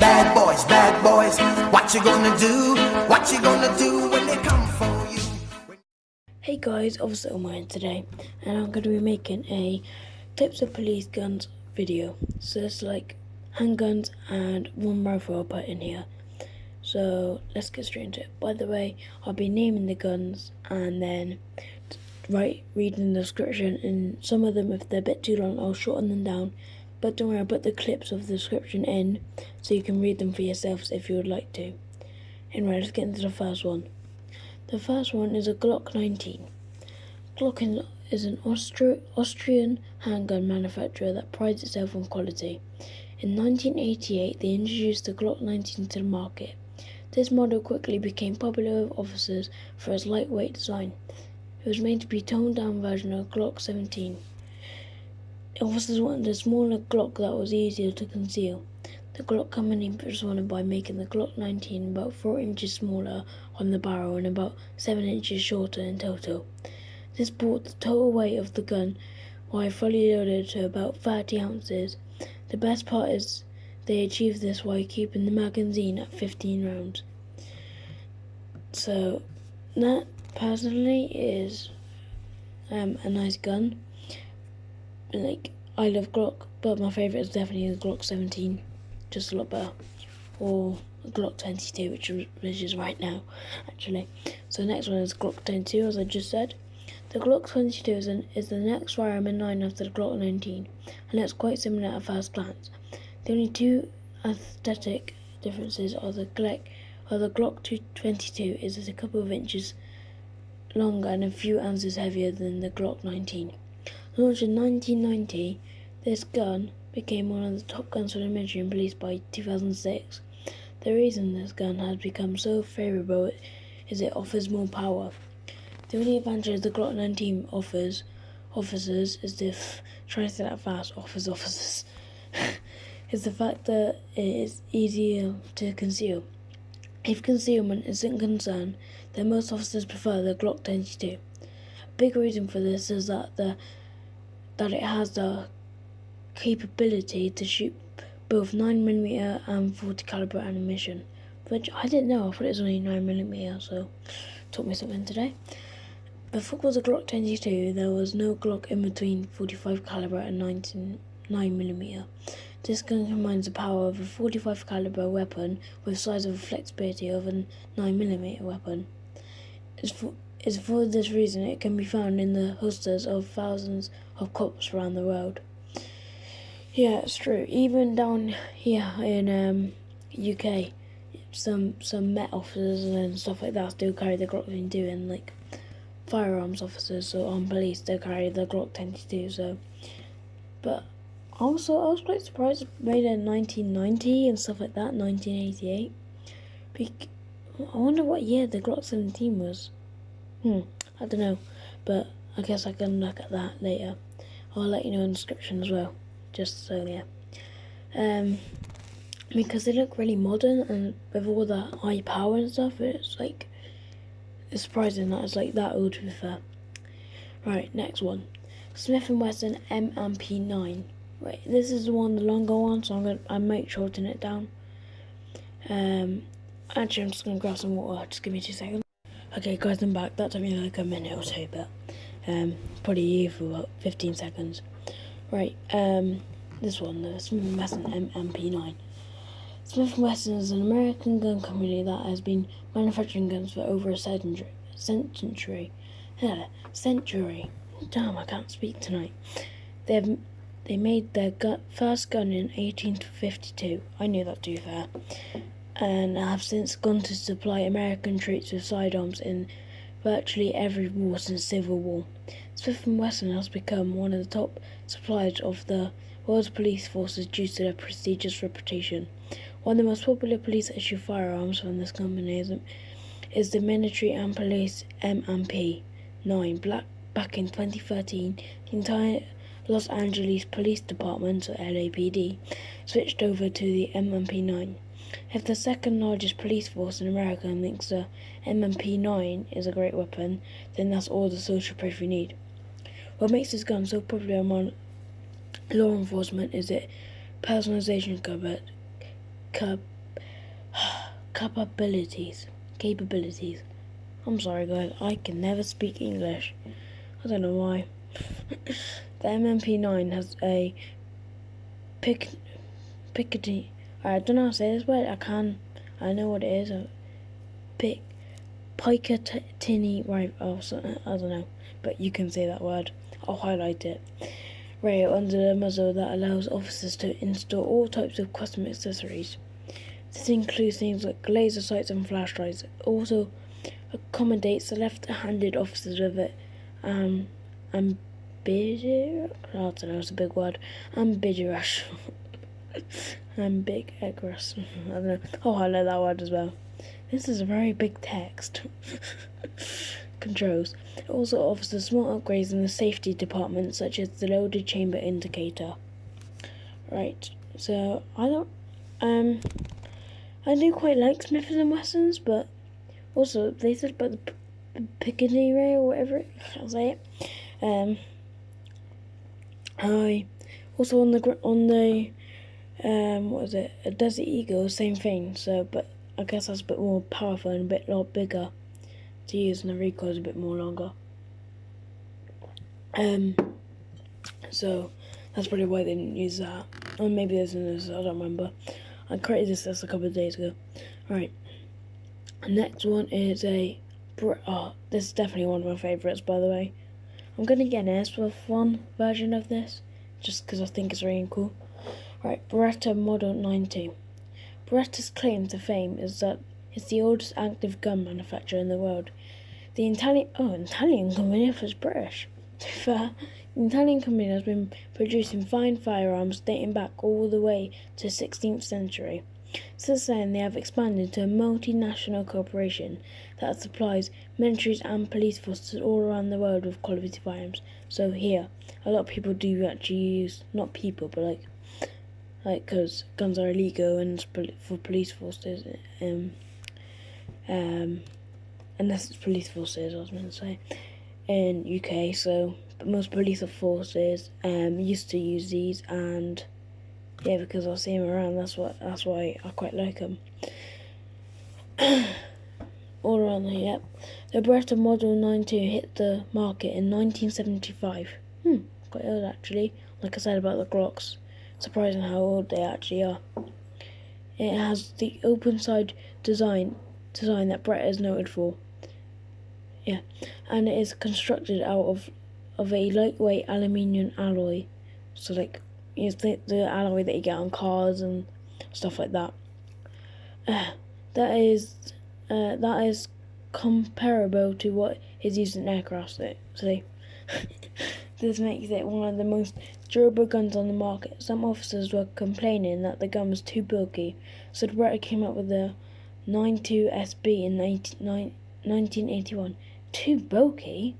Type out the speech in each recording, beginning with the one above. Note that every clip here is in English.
bad boys. What you gonna do? What you gonna do when they come for you? Hey guys, Officer Omar today, and I'm going to be making a types of police guns video. So it's like handguns and one rifle I'll put in here. So let's get straight into it. By the way, I'll be naming the guns and then reading the description, and some of them, if they're a bit too long, I'll shorten them down. But don't worry, I'll put the clips of the description in so you can read them for yourselves if you would like to. Anyway, let's get into the first one. The first one is a Glock 19. Glock is an Austrian handgun manufacturer that prides itself on quality. In 1988, they introduced the Glock 19 to the market. This model quickly became popular with officers for its lightweight design. It was made to be a toned-down version of Glock 17. Officers wanted a smaller Glock that was easier to conceal. The Glock company responded by making the Glock 19 about 4 inches smaller on the barrel and about 7 inches shorter in total. This brought the total weight of the gun, while fully loaded, to about 30 ounces. The best part is they achieved this while keeping the magazine at 15 rounds. So that personally is a nice gun. Like, I love Glock, but my favourite is definitely the Glock 17, just a lot better, or the Glock 22, which is right now, actually. So the next one is Glock 22, as I just said. The Glock 22 is the next firearm in line after the Glock 19, and looks quite similar at first glance. The only two aesthetic differences are the Glock 22 is a couple of inches longer and a few ounces heavier than the Glock 19. Launched in 1990, this gun became one of the top guns for the military and police by 2006. The reason this gun has become so favourable is it offers more power. The only advantage the Glock 19 offers officers is is the fact that it is easier to conceal. If concealment isn't a concern, then most officers prefer the Glock 22. A big reason for this is that it has the capability to shoot both 9mm and 40 caliber ammunition, which I didn't know. I thought it was only 9mm, so taught me something today. Before the Glock 22, there was no Glock in between 45 caliber and 9mm. This gun combines the power of a 45 caliber weapon with the size of the flexibility of a 9mm weapon. It's for this reason it can be found in the holsters of thousands of cops around the world. Yeah, it's true. Even down here in UK, some Met officers and stuff like that still carry the Glock 22, and like firearms officers, so armed police, still carry the Glock 22. So, but also I was quite surprised it made in 1990 and stuff like that, 1988. I wonder what year the Glock 17 was. I don't know, but I guess I can look at that later. I'll let you know in the description as well, just so yeah. Because they look really modern, and with all the high power and stuff, it's surprising that it's like that old, to be fair. Right, next one. Smith & Wesson M&P9. Right, this is the longer one, so I might shorten it down. Actually, I'm just going to grab some water. Just give me 2 seconds. Okay guys, I'm back. That took me like a minute or two, but probably you for about 15 seconds. Right, this one, the Smith & Wesson M&P9. Smith & Wesson is an American gun company that has been manufacturing guns for over a century. Damn, I can't speak tonight. They made their first gun in 1852. I knew that, to be fair. And have since gone to supply American troops with sidearms in virtually every war since Civil War. Smith & Wesson has become one of the top suppliers of the world's police forces due to their prestigious reputation. One of the most popular police-issue firearms from this company is the military and police M&P9. Back in 2013, the entire Los Angeles Police Department, or LAPD, switched over to the M&P9. If the second largest police force in America thinks the M&P9 is a great weapon, then that's all the social proof we need. What makes this gun so popular among law enforcement is its personalization cap- capabilities. I'm sorry, guys. I can never speak English. I don't know why. The MMP9 has a Piccadilly. I don't know how to say this word. I know what it is. A Picatinny rifle. I don't know, but you can say that word. I'll highlight it. Rail under the muzzle that allows officers to install all types of custom accessories. This includes things like laser sights and flashlights. It also accommodates the left-handed officers with it. Ambiguous. I don't know. It's a big word. Ambiguous. Ambiguous. I don't know. I'll highlight that word as well. This is a very big text. Controls. It also offers small upgrades in the safety department, such as the loaded chamber indicator. Right. So I do quite like Smiths and Wessons, but also they said about the Piccadilly Rail or whatever I'll say it. I also on the what is it? A Desert Eagle, same thing. So, but I guess that's a bit more powerful and a lot bigger to use, and the recoil is a bit more longer. So that's probably why they didn't use that. Or maybe there's this, I don't remember. I created this a couple of days ago. Right. Next one is this is definitely one of my favourites, by the way. I'm gonna get an Airsoft one version of this, just because I think it's really cool. Right, Beretta Model 92. Beretta's claim to fame is that it's the oldest active gun manufacturer in the world. The Italian company is British. To be fair, the Italian company has been producing fine firearms dating back all the way to the 16th century. Since then, they have expanded to a multinational corporation that supplies militaries and police forces all around the world with quality firearms. So here, a lot of people do actually use, not people, but because guns are illegal and for police forces, unless it's police forces, I was going to say, in UK. So, but most police forces used to use these, and yeah, because I see them around, that's why I quite like them. All around there, yep. The Beretta Model 92 hit the market in 1975. Quite old actually. Like I said about the Glocks. Surprising how old they actually are. It has the open side design that Beretta is noted for. Yeah, and it is constructed out of a lightweight aluminium alloy. So like, the alloy that you get on cars and stuff like that. That is comparable to what is used in aircraft. So this makes it one of the most durable guns on the market. Some officers were complaining that the gun was too bulky, so the Beretta came up with the 92 SB in 1981. Too bulky?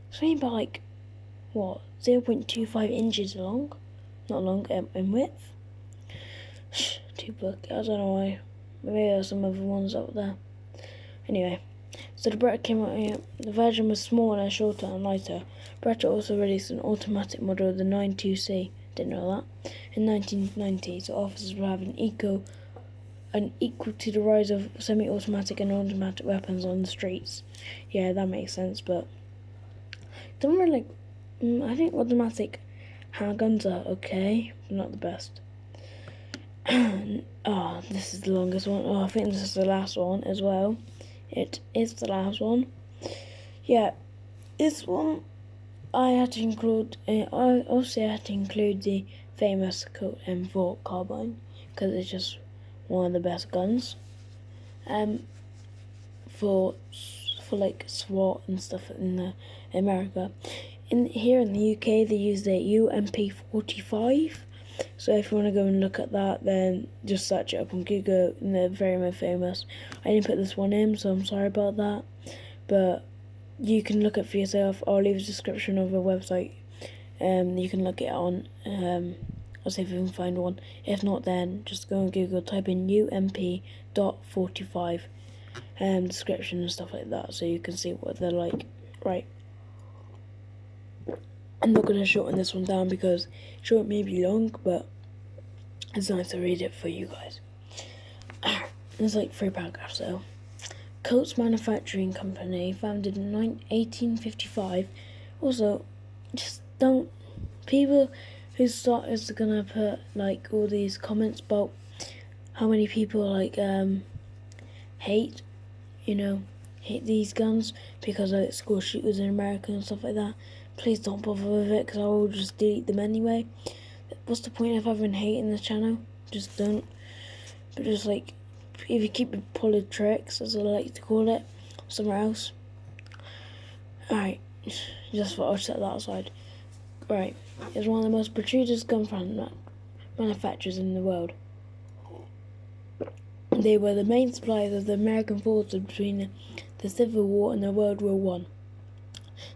It's only about 0.25 inches long? Not long, in width? Too bulky, I don't know why. Maybe there are some other ones out there. Anyway, so the Beretta came out here. The version was smaller, shorter and lighter. Beretta also released an automatic model of the 92C, didn't know that, in 1990, so officers will have an equal to the rise of semi-automatic and automatic weapons on the streets. Yeah, that makes sense, but don't really I think automatic handguns are okay, but not the best. This is the longest one. I think this is the last one as well. It is the last one. Yeah, this one I had to include. I had to include the famous Colt M4 Carbine because it's just one of the best guns. For like SWAT and stuff in America. Here in the UK, they use the UMP45. So if you want to go and look at that, then just search it up on Google, and they're very famous. I didn't put this one in, so I'm sorry about that. But you can look it for yourself. I'll leave a description of a website. You can look it on. I'll see if you can find one. If not, then just go on Google, type in UMP.45 description and stuff like that, so you can see what they're like. Right. I'm not going to shorten this one down because short may be long, but It's nice to read it for you guys. There's like 3 paragraphs though. Colt's Manufacturing Company, founded in 1855. Also, just don't... People who start is gonna put like all these comments about how many people like hate these guns because of school shooters in America and stuff like that. Please don't bother with it, because I will just delete them anyway. What's the point of having hate in this channel? Just don't. But just like, if you keep it politics, as I like to call it, somewhere else. Alright, just thought I'd set that aside. Right, it's one of the most prestigious gun manufacturers in the world. They were the main suppliers of the American forces between the Civil War and the World War One.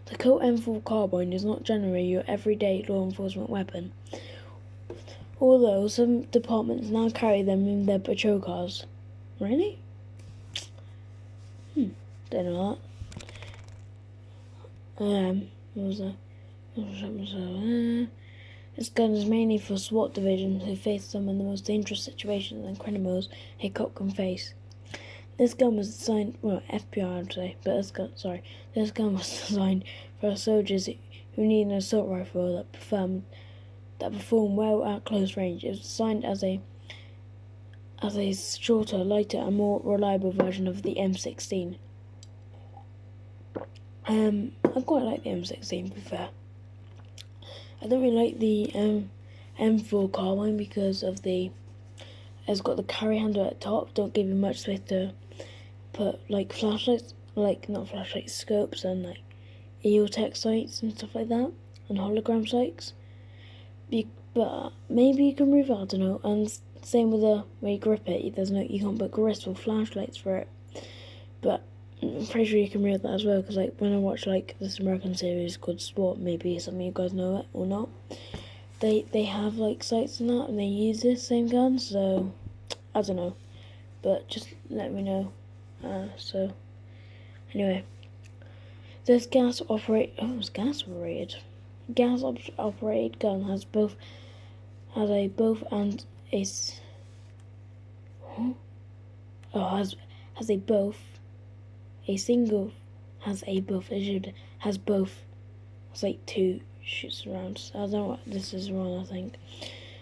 The Colt M4 Carbine is not generally your everyday law enforcement weapon, although some departments now carry them in their patrol cars. Really? Don't know that. What was that? This gun is mainly for SWAT divisions who face some of the most dangerous situations and criminals a cop can face. This gun was designed, well, FBI I'd say, but this gun was designed for soldiers who need an assault rifle that perform well at close range. It was designed as a shorter, lighter, and more reliable version of the M16. I quite like the M16, to be fair. I don't really like the M4 Carbine because of it's got the carry handle at the top. Don't give you much space to put like flashlights, scopes and like EOTech sights and stuff like that, and hologram sights. But maybe you can move it, I don't know. And same with the way you grip it, you can't put grips or flashlights for it. But I'm pretty sure you can read that as well, because like when I watch like this American series called Sport, maybe some of you guys know it or not, they have like sights and that, and they use this same gun, so I don't know, but just let me know. So anyway, this gas operated gun has like 2 shoots around. I don't know what this is wrong, I think.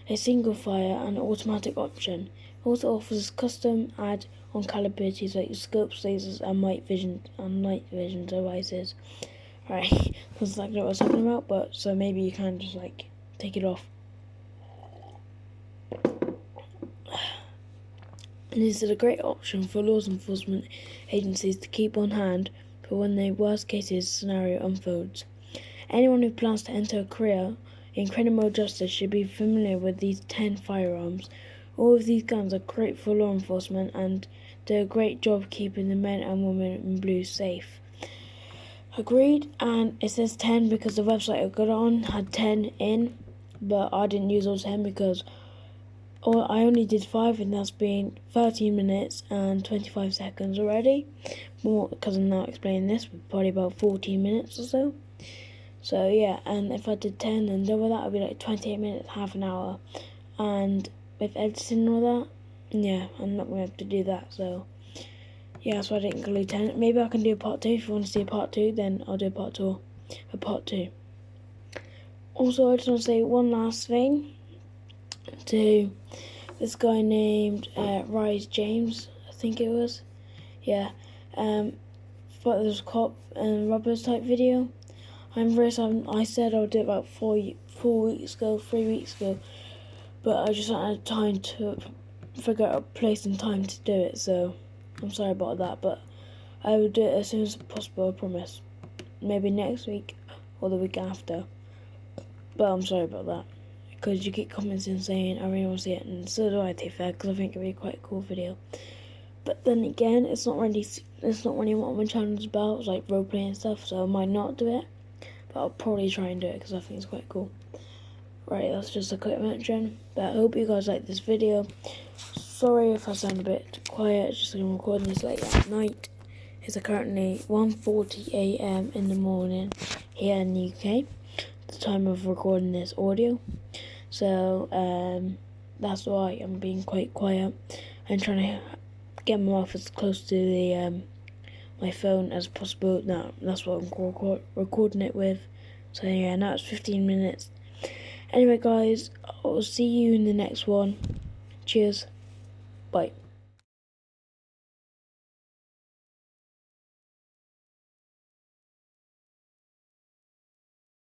A single fire and automatic option. It also offers custom add-on capabilities like scopes, lasers, and night vision devices. Right, that's exactly what I was talking about, but so maybe you can just like take it off. And this is a great option for law enforcement agencies to keep on hand for when the worst cases scenario unfolds. Anyone who plans to enter a career in criminal justice should be familiar with these 10 firearms. All of these guns are great for law enforcement and do a great job keeping the men and women in blue safe. Agreed, and it says 10 because the website I got on had 10 in, but I didn't use all 10 because I only did 5, and that's been 13 minutes and 25 seconds already. More because I'm now explaining this, probably about 14 minutes or so. So yeah, and if I did 10, then double that would be like 28 minutes, half an hour. And with editing and all that, yeah, I'm not going to have to do that. So yeah, that's why I didn't include 10. Maybe I can do a part 2. If you want to see a part 2, then I'll do a part 2. Also, I just want to say one last thing to this guy named Rise James, I think it was. Yeah, but this cop and robbers type video. I'm very sorry. I said I would do it about 3 weeks ago, but I just haven't had time to figure out a place and time to do it, so I'm sorry about that, but I will do it as soon as possible, I promise. Maybe next week or the week after, but I'm sorry about that, because you keep commenting saying I really want to see it, and so do I, to be fair, because I think it would be quite a cool video. But then again, it's not really what my channel is about. It's like roleplay and stuff, so I might not do it. But I'll probably try and do it because I think it's quite cool. Right, that's just a quick mention. But I hope you guys like this video. Sorry if I sound a bit quiet, it's just I'm recording this late at night. It's currently 1:40 AM in the morning here in the UK. The time of recording this audio. So, that's why I'm being quite quiet and trying to get my mouth as close to the my phone as possible. Now that's what I'm recording it with. So yeah, now it's 15 minutes. Anyway guys, I'll see you in the next one. Cheers. Bye.